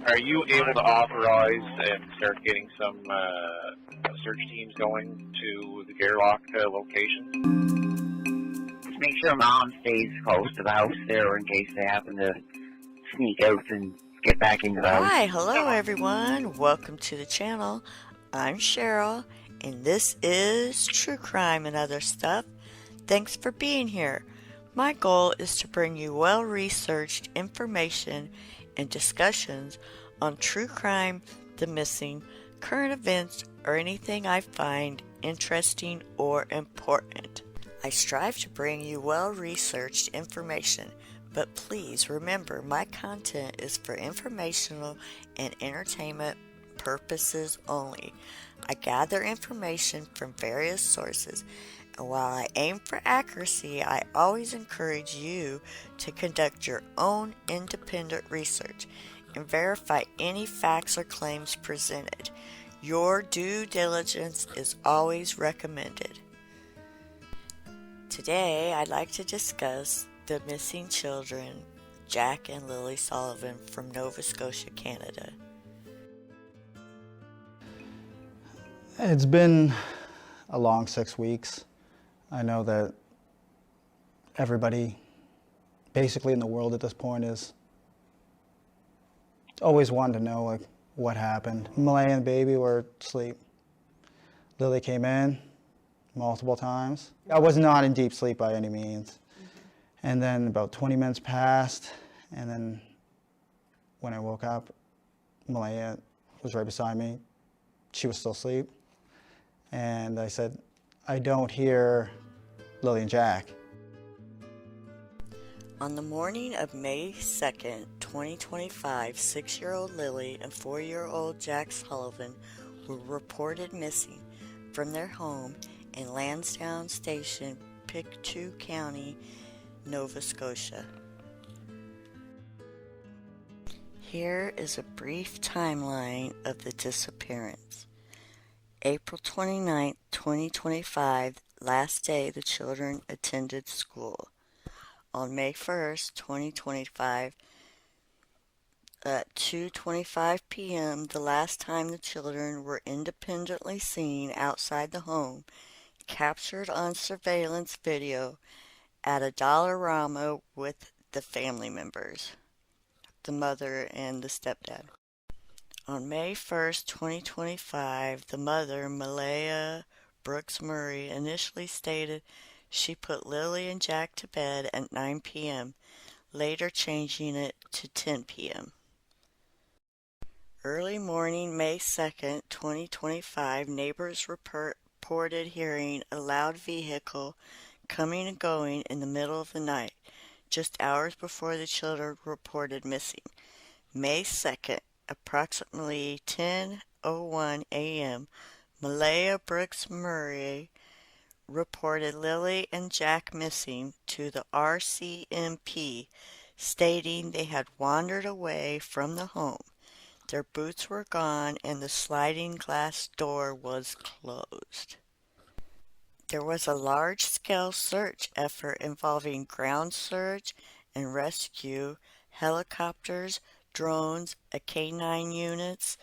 Are you able to authorize and start getting some search teams going to the Gairloch location? Just make sure Mom stays close to the house there in case they happen to sneak out and get back into the house. Hi, hello everyone. Welcome to the channel. I'm Cheryl, and this is True Crime and Other Stuff. Thanks for being here. My goal is to bring you well-researched information and discussions on true crime, the missing, current events, or anything I find interesting or important. I strive to bring you well-researched information, but please remember my content is for informational and entertainment purposes only. I gather information from various sources, and while I aim for accuracy, I always encourage you to conduct your own independent research and verify any facts or claims presented. Your due diligence is always recommended. Today, I'd like to discuss the missing children, Jack and Lilly Sullivan from Nova Scotia, Canada. It's been a long 6 weeks. I know that everybody basically in the world at this point is always wanting to know like what happened. Malaya and the baby were asleep. Lilly came in multiple times. I was not in deep sleep by any means. And then about 20 minutes passed, and then when I woke up, Malaya was right beside me. She was still asleep. And I said, I don't hear Lilly and Jack. On the morning of May 2nd, 2025, 6-year-old Lilly and 4-year-old Jack Sullivan were reported missing from their home in Lansdowne Station, Pictou County, Nova Scotia. Here is a brief timeline of the disappearance. April 29, 2025, last day the children attended school. On May 1st, 2025, at 2:25 p.m., the last time the children were independently seen outside the home, captured on surveillance video at a Dollarama with the family members, the mother and the stepdad. On May 1st, 2025, the mother, Malaya Brooks Murray, initially stated she put Lilly and Jack to bed at 9 p.m., later changing it to 10 p.m. Early morning, May 2nd, 2025, neighbors reported hearing a loud vehicle coming and going in the middle of the night, just hours before the children reported missing. May 2nd, approximately 10:01 a.m., Malaya Brooks Murray reported Lilly and Jack missing to the RCMP, stating they had wandered away from the home. Their boots were gone and the sliding glass door was closed. There was a large-scale search effort involving ground search and rescue, helicopters, drones, a K-9 units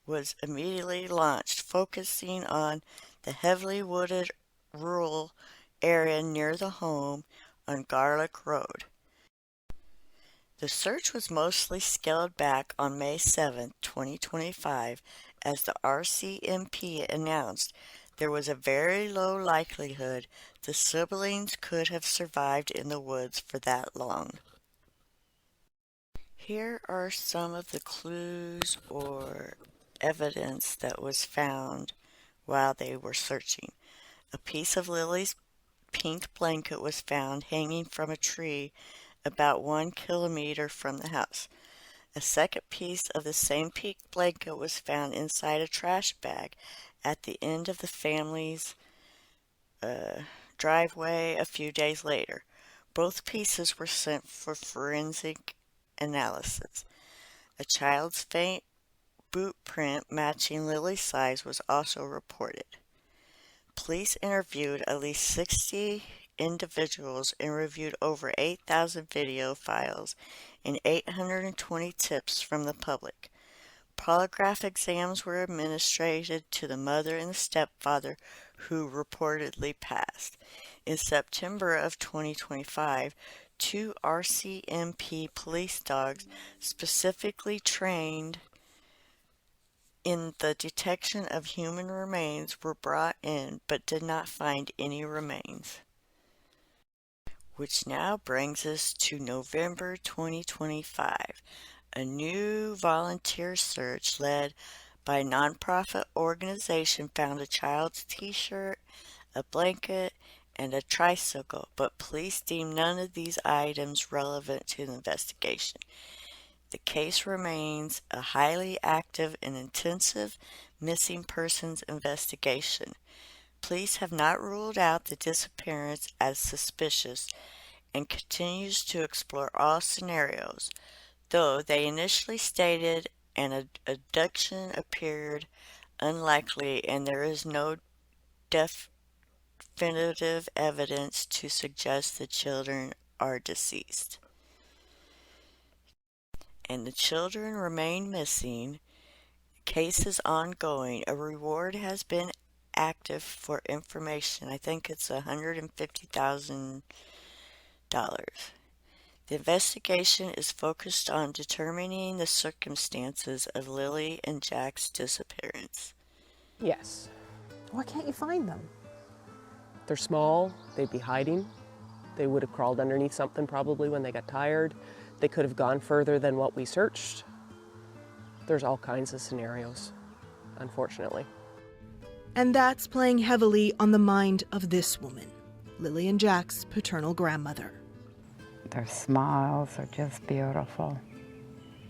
was immediately launched, focusing on the heavily wooded rural area near the home on Garlic Road. The search was mostly scaled back on May 7, 2025, as the RCMP announced there was a very low likelihood the siblings could have survived in the woods for that long. Here are some of the clues or evidence that was found while they were searching. A piece of Lilly's pink blanket was found hanging from a tree about 1 kilometer from the house. A second piece of the same pink blanket was found inside a trash bag at the end of the family's driveway a few days later. Both pieces were sent for forensic analysis. A child's faint boot print matching Lilly's size was also reported. Police interviewed at least 60 individuals and reviewed over 8,000 video files and 820 tips from the public. Polygraph exams were administered to the mother and the stepfather, who reportedly passed. In September of 2025, 2 RCMP police dogs specifically trained in the detection of human remains were brought in but did not find any remains. Which now brings us to November 2025. A new volunteer search led by a nonprofit organization found a child's t-shirt, a blanket, and a tricycle, but police deemed none of these items relevant to the investigation. The case remains a highly active and intensive missing persons investigation. Police have not ruled out the disappearance as suspicious and continues to explore all scenarios, though they initially stated an abduction appeared unlikely and there is no definitive evidence to suggest the children are deceased. And the children remain missing. Case is ongoing. A reward has been active for information. I think it's $150,000. The investigation is focused on determining the circumstances of Lily and Jack's disappearance. Yes. Why can't you find them? They're small, they'd be hiding. They would have crawled underneath something probably when they got tired. They could have gone further than what we searched. There's all kinds of scenarios, unfortunately. And that's playing heavily on the mind of this woman, Lily and Jack's paternal grandmother. Their smiles are just beautiful.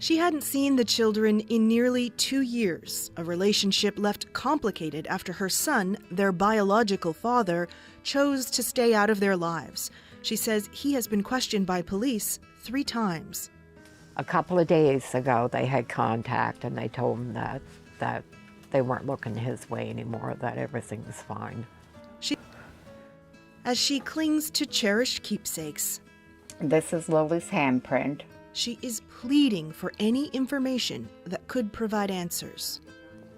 She hadn't seen the children in nearly 2 years, a relationship left complicated after her son, their biological father, chose to stay out of their lives. She says he has been questioned by police 3 times. A couple of days ago, they had contact and they told him that they weren't looking his way anymore, that everything was fine. As she clings to cherished keepsakes, This is Lily's handprint. she is pleading for any information that could provide answers.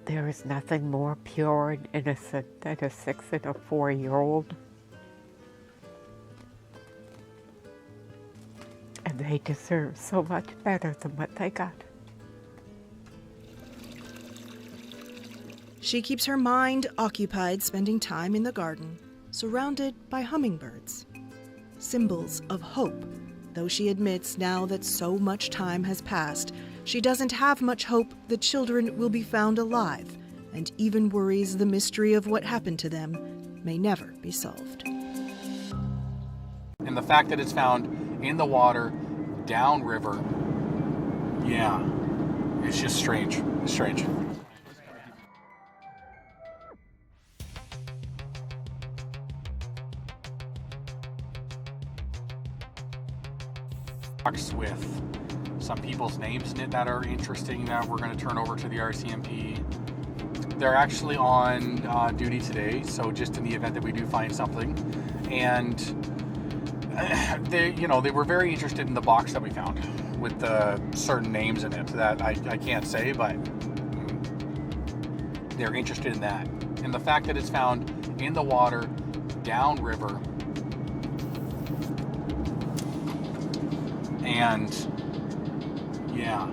There is nothing more pure and innocent than a 6 and a 4-year-old. And they deserve so much better than what they got. She keeps her mind occupied spending time in the garden, surrounded by hummingbirds. Symbols of hope, though she admits now that so much time has passed, she doesn't have much hope the children will be found alive, and even worries the mystery of what happened to them may never be solved. And the fact that it's found in the water, downriver, yeah, it's just strange. It's strange. With some people's names in it that are interesting that we're going to turn over to the RCMP. They're actually on duty today, so just in the event that we do find something. And they were very interested in the box that we found with the certain names in it that I can't say, but they're interested in that. And the fact that it's found in the water, downriver, and yeah,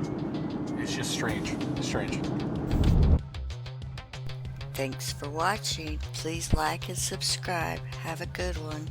it's just strange. It's strange. Thanks for watching. Please like and subscribe. Have a good one.